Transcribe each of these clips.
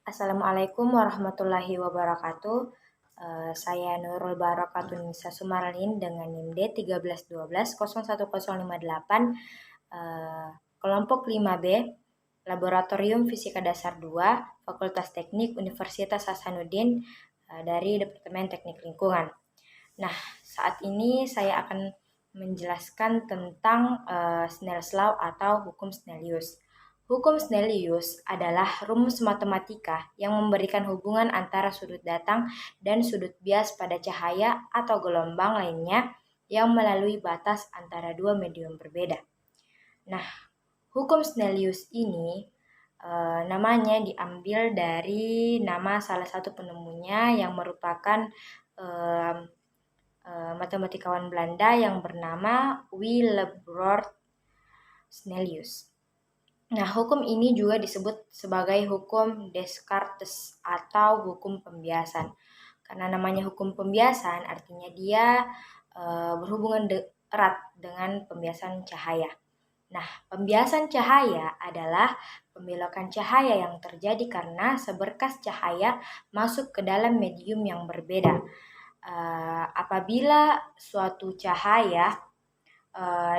Assalamualaikum warahmatullahi wabarakatuh. Saya Nurul Barakatunnisa Sumarlin dengan NIM D1312010058, kelompok 5B, Laboratorium Fisika Dasar 2, Fakultas Teknik Universitas Hasanuddin, dari Departemen Teknik Lingkungan. Nah, saat ini saya akan menjelaskan tentang Snell's Law atau hukum Snellius. Hukum Snellius adalah rumus matematika yang memberikan hubungan antara sudut datang dan sudut bias pada cahaya atau gelombang lainnya yang melalui batas antara dua medium berbeda. Nah, hukum Snellius ini namanya diambil dari nama salah satu penemunya yang merupakan matematikawan Belanda yang bernama Willebrord Snellius. Nah, hukum ini juga disebut sebagai hukum Descartes atau hukum pembiasan. Karena namanya hukum pembiasan, artinya dia berhubungan erat dengan pembiasan cahaya. Nah, pembiasan cahaya adalah pembelokan cahaya yang terjadi karena seberkas cahaya masuk ke dalam medium yang berbeda. Apabila suatu cahaya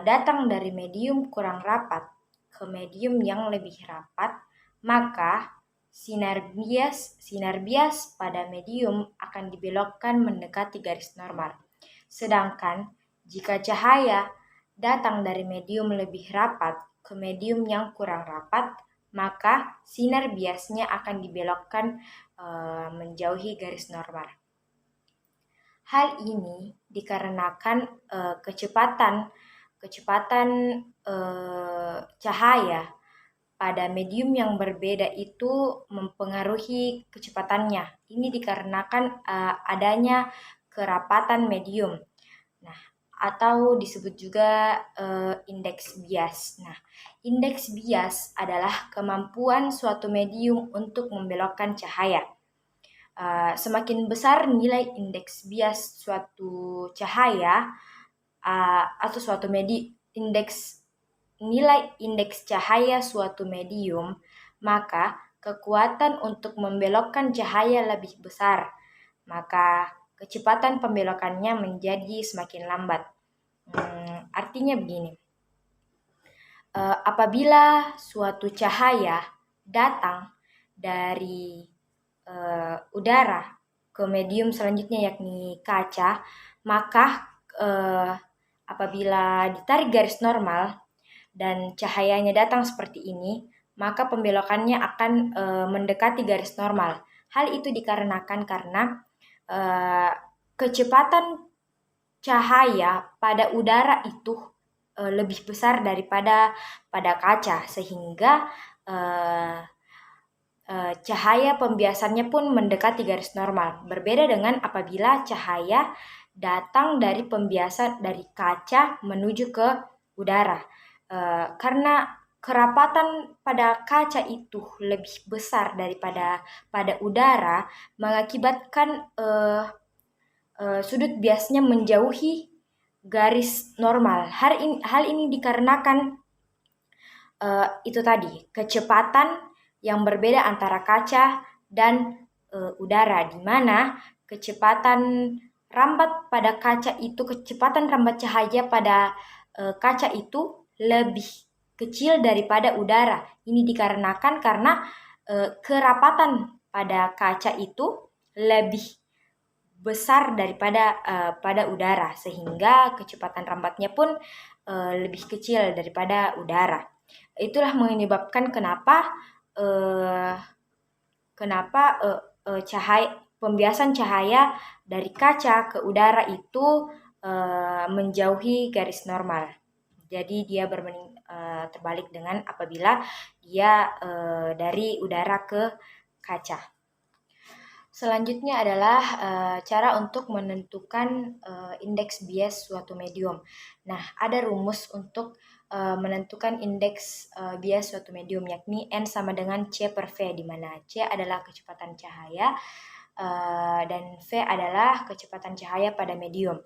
datang dari medium kurang rapat ke medium yang lebih rapat, maka sinar bias pada medium akan dibelokkan mendekati garis normal. Sedangkan jika cahaya datang dari medium lebih rapat ke medium yang kurang rapat, maka sinar biasnya akan dibelokkan menjauhi garis normal. Hal ini dikarenakan kecepatan cahaya pada medium yang berbeda itu mempengaruhi kecepatannya. Ini dikarenakan adanya kerapatan medium. Nah, atau disebut juga indeks bias. Nah, indeks bias adalah kemampuan suatu medium untuk membelokkan cahaya. Semakin besar nilai indeks bias suatu cahaya atau suatu nilai indeks cahaya suatu medium, maka kekuatan untuk membelokkan cahaya lebih besar, maka kecepatan pembelokannya menjadi semakin lambat. Artinya begini, apabila suatu cahaya datang dari udara ke medium selanjutnya yakni kaca, maka apabila ditarik garis normal dan cahayanya datang seperti ini, maka pembelokannya akan mendekati garis normal. Hal itu dikarenakan karena kecepatan cahaya pada udara itu lebih besar daripada pada kaca, sehingga cahaya pembiasannya pun mendekati garis normal. Berbeda dengan apabila cahaya datang dari pembiasan dari kaca menuju ke udara. Karena kerapatan pada kaca itu lebih besar daripada pada udara, mengakibatkan sudut biasnya menjauhi garis normal. Hal ini dikarenakan itu tadi, kecepatan yang berbeda antara kaca dan udara, di mana kecepatan rambat pada kaca itu, kecepatan rambat cahaya pada kaca itu lebih kecil daripada udara. Ini dikarenakan karena kerapatan pada kaca itu lebih besar daripada pada udara, sehingga kecepatan rambatnya pun lebih kecil daripada udara. Itulah menyebabkan kenapa pembiasan cahaya dari kaca ke udara itu menjauhi garis normal. Jadi dia terbalik dengan apabila dia dari udara ke kaca. Selanjutnya adalah cara untuk menentukan indeks bias suatu medium. Nah, ada rumus untuk menentukan indeks bias suatu medium, yakni N sama dengan C per V, di mana C adalah kecepatan cahaya dan V adalah kecepatan cahaya pada medium.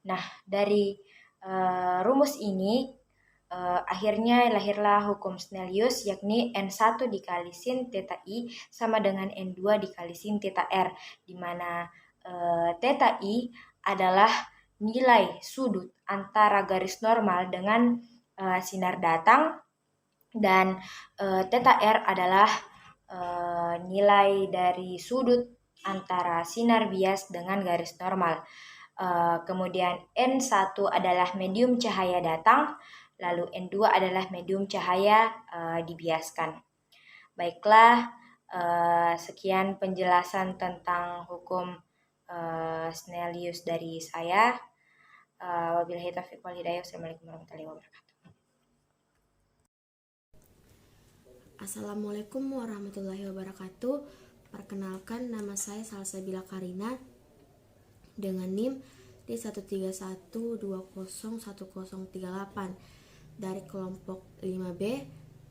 Nah, dari rumus ini Akhirnya lahirlah hukum Snellius, yakni N1 dikali sin theta I sama dengan N2 dikali sin theta R, di mana theta I adalah nilai sudut antara garis normal dengan sinar datang, dan theta R adalah nilai dari sudut antara sinar bias dengan garis normal. Kemudian N1 adalah medium cahaya datang, lalu N2 adalah medium cahaya dibiaskan. Baiklah, sekian penjelasan tentang hukum Snellius dari saya. Wabillahi taufiq wal hidayah. Wassalamualaikum warahmatullahi wabarakatuh. Assalamualaikum warahmatullahi wabarakatuh. Perkenalkan, nama saya Salsabila Karina dengan NIM D131201038 dari kelompok 5B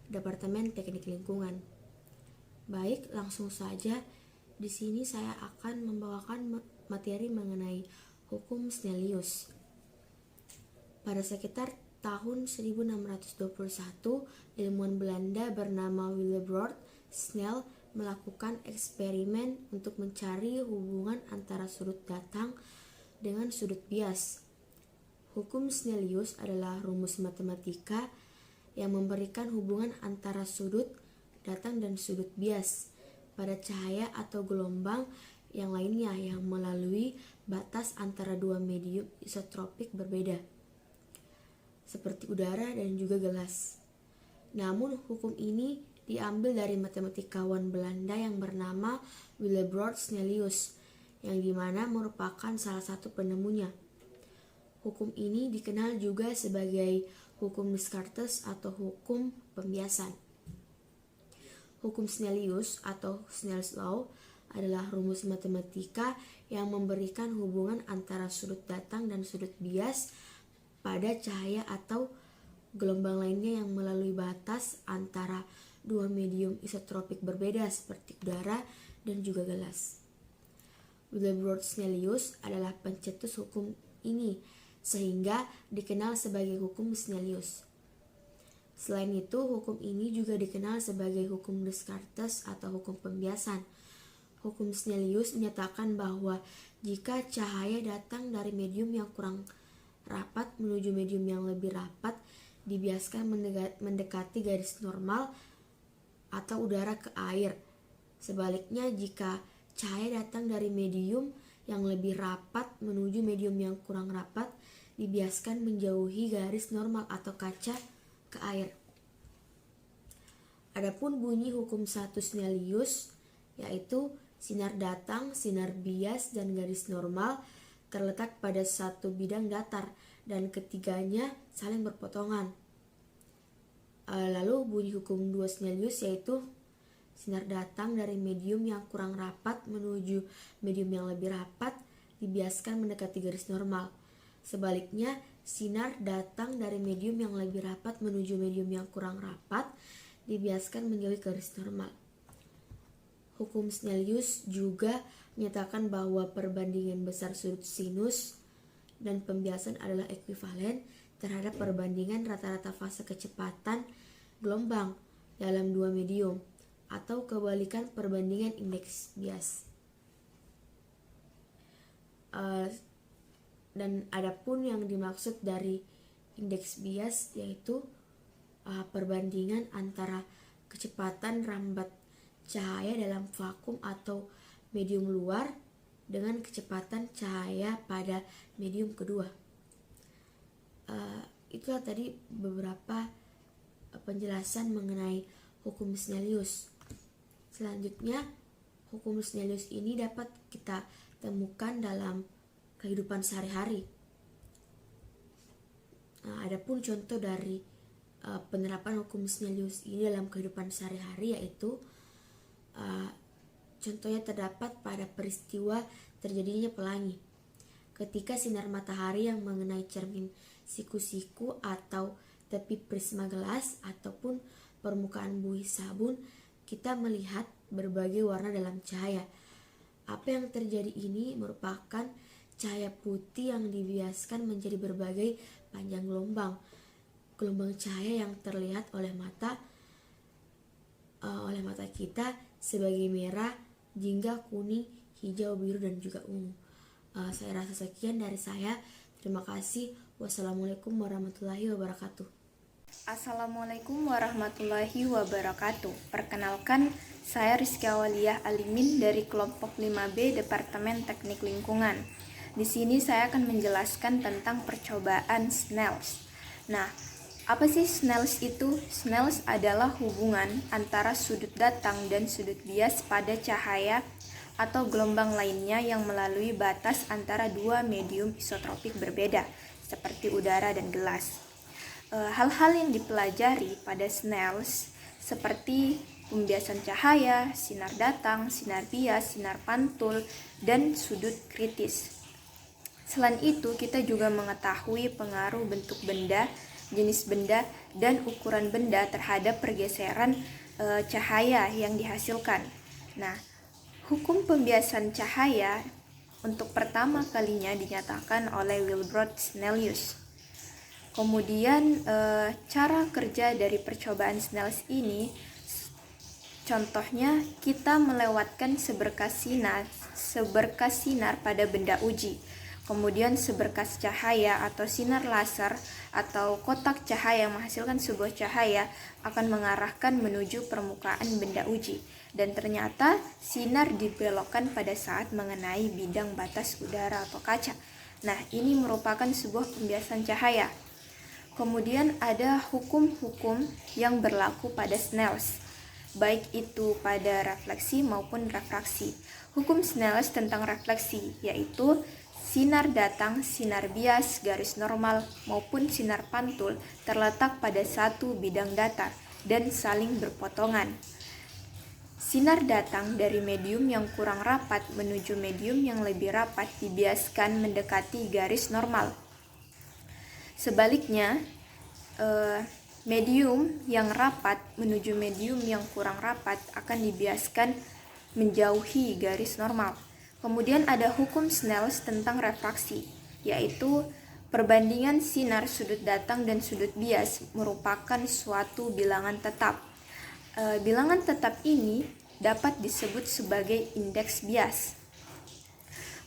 Departemen Teknik Lingkungan. Baik, langsung saja. Di sini saya akan membawakan materi mengenai hukum Snellius. Pada sekitar tahun 1621, ilmuwan Belanda bernama Willebrord Snell melakukan eksperimen untuk mencari hubungan antara sudut datang dengan sudut bias. Hukum Snellius adalah rumus matematika yang memberikan hubungan antara sudut datang dan sudut bias pada cahaya atau gelombang yang lainnya yang melalui batas antara dua medium isotropik berbeda, seperti udara dan juga gelas. Namun hukum ini diambil dari matematikawan Belanda yang bernama Willebrord Snellius, yang dimana merupakan salah satu penemunya. Hukum ini dikenal juga sebagai hukum Descartes atau hukum pembiasan. Hukum Snellius atau Snell's Law adalah rumus matematika yang memberikan hubungan antara sudut datang dan sudut bias pada cahaya atau gelombang lainnya yang melalui batas antara dua medium isotropik berbeda seperti udara dan juga gelas. Willebrord Snellius adalah pencetus hukum ini sehingga dikenal sebagai hukum Snellius. Selain itu, hukum ini juga dikenal sebagai hukum Descartes atau hukum pembiasan. Hukum Snellius menyatakan bahwa jika cahaya datang dari medium yang kurang rapat menuju medium yang lebih rapat, dibiaskan mendekati garis normal atau udara ke air. Sebaliknya, jika cahaya datang dari medium yang lebih rapat menuju medium yang kurang rapat, dibiaskan menjauhi garis normal atau kaca ke air. Adapun bunyi hukum 1 Snellius, yaitu sinar datang, sinar bias, dan garis normal terletak pada satu bidang datar dan ketiganya saling berpotongan. Lalu bunyi hukum 2 Snellius yaitu sinar datang dari medium yang kurang rapat menuju medium yang lebih rapat dibiaskan mendekati garis normal. Sebaliknya, sinar datang dari medium yang lebih rapat menuju medium yang kurang rapat dibiaskan menjauhi garis normal. Hukum Snellius juga menyatakan bahwa perbandingan besar sudut sinus dan pembiasan adalah ekuivalen terhadap perbandingan rata-rata fase kecepatan gelombang dalam dua medium, atau kebalikan perbandingan indeks bias. Dan adapun yang dimaksud dari indeks bias yaitu perbandingan antara kecepatan rambat cahaya dalam vakum atau medium luar dengan kecepatan cahaya pada medium kedua. Itulah tadi beberapa penjelasan mengenai hukum Snellius. Selanjutnya, hukum Snellius ini dapat kita temukan dalam kehidupan sehari-hari. Adapun contoh dari penerapan hukum Snellius ini dalam kehidupan sehari-hari yaitu contohnya terdapat pada peristiwa terjadinya pelangi. Ketika sinar matahari yang mengenai cermin siku-siku atau tepi prisma gelas ataupun permukaan buih sabun, kita melihat berbagai warna dalam cahaya. Apa yang terjadi ini merupakan cahaya putih yang dibiaskan menjadi berbagai panjang gelombang. gelombang cahaya yang terlihat oleh mata kita sebagai merah, jingga, kuning, hijau, biru, dan juga ungu. Saya rasa sekian dari saya. Terima kasih. Wassalamualaikum warahmatullahi wabarakatuh. Assalamualaikum warahmatullahi wabarakatuh. Perkenalkan, saya Rizky Awaliyah Alimin dari kelompok 5B Departemen Teknik Lingkungan. Di sini saya akan menjelaskan tentang percobaan Snells. Nah, apa sih Snells itu? Snells adalah hubungan antara sudut datang dan sudut bias pada cahaya atau gelombang lainnya yang melalui batas antara dua medium isotropik berbeda, seperti udara dan gelas. Hal-hal yang dipelajari pada Snells seperti pembiasan cahaya, sinar datang, sinar bias, sinar pantul, dan sudut kritis. Selain itu, kita juga mengetahui pengaruh bentuk benda, jenis benda, dan ukuran benda terhadap pergeseran cahaya yang dihasilkan. Nah, hukum pembiasan cahaya untuk pertama kalinya dinyatakan oleh Wilbrod Snellius. Kemudian cara kerja dari percobaan Snells ini, contohnya kita melewatkan seberkas sinar pada benda uji. Kemudian seberkas cahaya atau sinar laser atau kotak cahaya yang menghasilkan sebuah cahaya akan mengarahkan menuju permukaan benda uji. Dan ternyata sinar dibelokkan pada saat mengenai bidang batas udara atau kaca. Nah, ini merupakan sebuah pembiasan cahaya. Kemudian ada hukum-hukum yang berlaku pada Snells, baik itu pada refleksi maupun refraksi. Hukum Snells tentang refleksi yaitu sinar datang, sinar bias, garis normal, maupun sinar pantul terletak pada satu bidang datar dan saling berpotongan. Sinar datang dari medium yang kurang rapat menuju medium yang lebih rapat dibiaskan mendekati garis normal. Sebaliknya, medium yang rapat menuju medium yang kurang rapat akan dibiaskan menjauhi garis normal. Kemudian ada hukum Snells tentang refraksi, yaitu perbandingan sinar sudut datang dan sudut bias merupakan suatu bilangan tetap. Bilangan tetap ini dapat disebut sebagai indeks bias.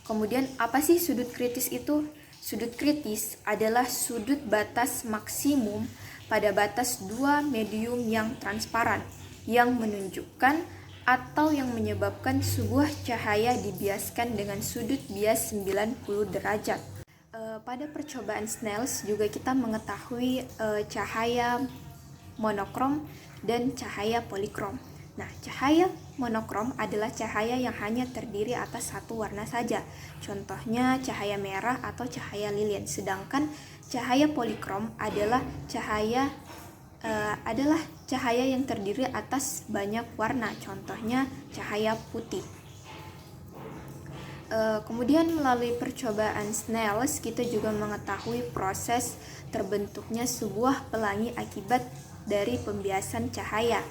Kemudian apa sih sudut kritis itu? Sudut kritis adalah sudut batas maksimum pada batas dua medium yang transparan yang menunjukkan atau yang menyebabkan sebuah cahaya dibiaskan dengan sudut bias 90 derajat. Pada percobaan Snells juga kita mengetahui cahaya monokrom dan cahaya polikrom. Nah, cahaya monokrom adalah cahaya yang hanya terdiri atas satu warna saja. Contohnya cahaya merah atau cahaya lilin. Sedangkan cahaya polikrom adalah cahaya yang terdiri atas banyak warna, contohnya cahaya putih. Kemudian melalui percobaan Snells kita juga mengetahui proses terbentuknya sebuah pelangi akibat dari pembiasan cahaya.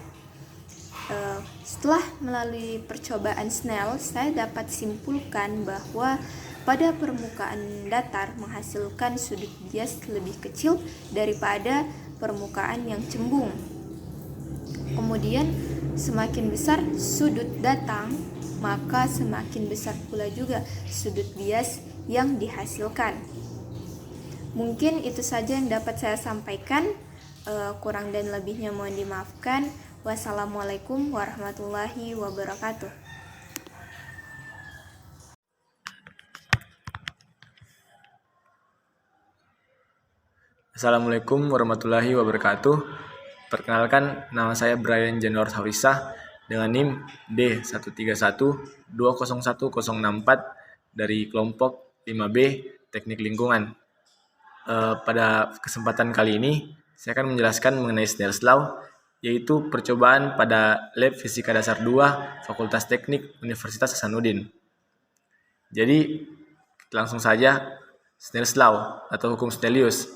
Setelah melalui percobaan Snells, saya dapat simpulkan bahwa pada permukaan datar menghasilkan sudut bias lebih kecil daripada permukaan yang cembung. Kemudian semakin besar sudut datang, maka semakin besar pula juga sudut bias yang dihasilkan. Mungkin itu saja yang dapat saya sampaikan. Kurang dan lebihnya mohon dimaafkan. Wassalamualaikum warahmatullahi wabarakatuh. Assalamualaikum warahmatullahi wabarakatuh. Perkenalkan, nama saya Brian Januar Saurisah dengan NIM D13120104 dari kelompok 5B Teknik Lingkungan. Pada kesempatan kali ini, saya akan menjelaskan mengenai Snell's Law, yaitu percobaan pada Lab Fisika Dasar 2 Fakultas Teknik Universitas Hasanuddin. Jadi, langsung saja Snell's Law atau hukum Snellius.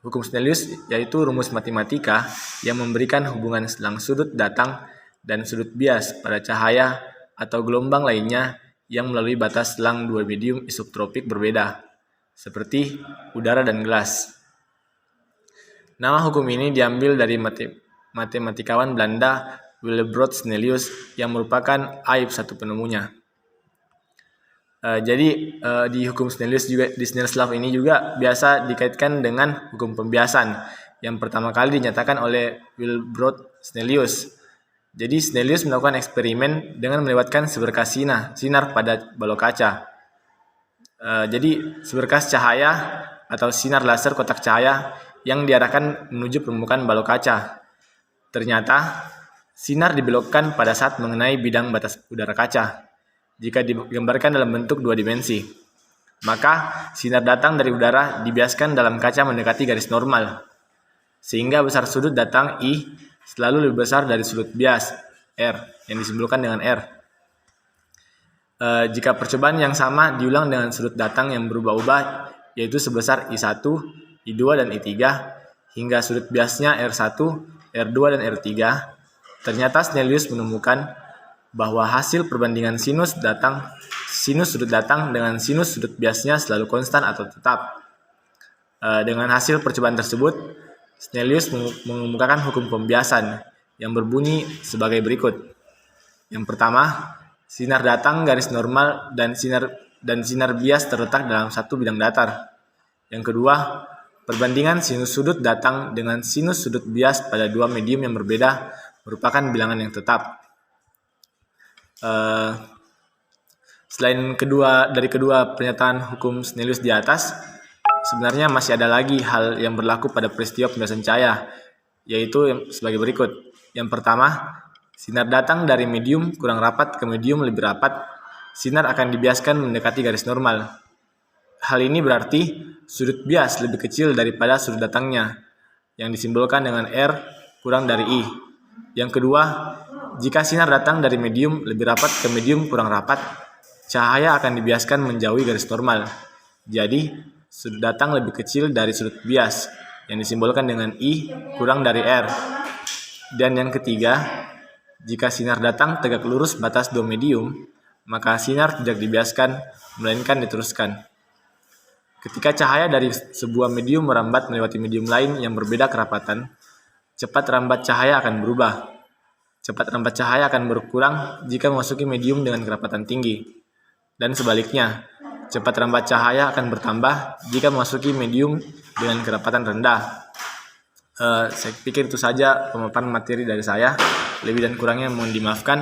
Hukum Snellius yaitu rumus matematika yang memberikan hubungan selang sudut datang dan sudut bias pada cahaya atau gelombang lainnya yang melalui batas selang dua medium isotropik berbeda, seperti udara dan gelas. Nama hukum ini diambil dari matematikawan Belanda Willebrord Snellius yang merupakan aib satu penemunya. Jadi di hukum Snellius juga, di Snell's Law ini juga biasa dikaitkan dengan hukum pembiasan yang pertama kali dinyatakan oleh Willebrord Snellius. Jadi Snellius melakukan eksperimen dengan melewatkan seberkas sinar pada balok kaca. Jadi seberkas cahaya atau sinar laser kotak cahaya yang diarahkan menuju permukaan balok kaca. Ternyata sinar dibelokkan pada saat mengenai bidang batas udara kaca. Jika digambarkan dalam bentuk 2 dimensi, maka sinar datang dari udara dibiaskan dalam kaca mendekati garis normal, sehingga besar sudut datang I selalu lebih besar dari sudut bias R yang disimbolkan dengan R. Jika percobaan yang sama diulang dengan sudut datang yang berubah-ubah, yaitu sebesar I1, I2, dan I3, hingga sudut biasnya R1, R2, dan R3, ternyata Snellius menemukan bahwa hasil perbandingan sinus sudut datang dengan sinus sudut biasnya selalu konstan atau tetap. Dengan hasil percobaan tersebut, Snellius mengemukakan hukum pembiasan yang berbunyi sebagai berikut. Yang pertama, sinar datang garis normal dan sinar bias terletak dalam satu bidang datar. Yang kedua, perbandingan sinus sudut datang dengan sinus sudut bias pada dua medium yang berbeda merupakan bilangan yang tetap. Selain dari kedua pernyataan hukum Snellius di atas, sebenarnya masih ada lagi hal yang berlaku pada peristiwa pembiasan cahaya, yaitu sebagai berikut. Yang pertama, sinar datang dari medium kurang rapat ke medium lebih rapat, sinar akan dibiaskan mendekati garis normal. Hal ini berarti sudut bias lebih kecil daripada sudut datangnya, yang disimbolkan dengan R kurang dari I. Yang kedua, jika sinar datang dari medium lebih rapat ke medium kurang rapat, cahaya akan dibiaskan menjauhi garis normal. Jadi, sudut datang lebih kecil dari sudut bias, yang disimbolkan dengan I kurang dari R. Dan yang ketiga, jika sinar datang tegak lurus batas dua medium, maka sinar tidak dibiaskan, melainkan diteruskan. Ketika cahaya dari sebuah medium merambat melewati medium lain yang berbeda kerapatan, cepat rambat cahaya akan berubah. Cepat rambat cahaya akan berkurang jika memasuki medium dengan kerapatan tinggi. Dan sebaliknya, cepat rambat cahaya akan bertambah jika memasuki medium dengan kerapatan rendah. Saya pikir itu saja pemaparan materi dari saya. Lebih dan kurangnya mohon dimaafkan.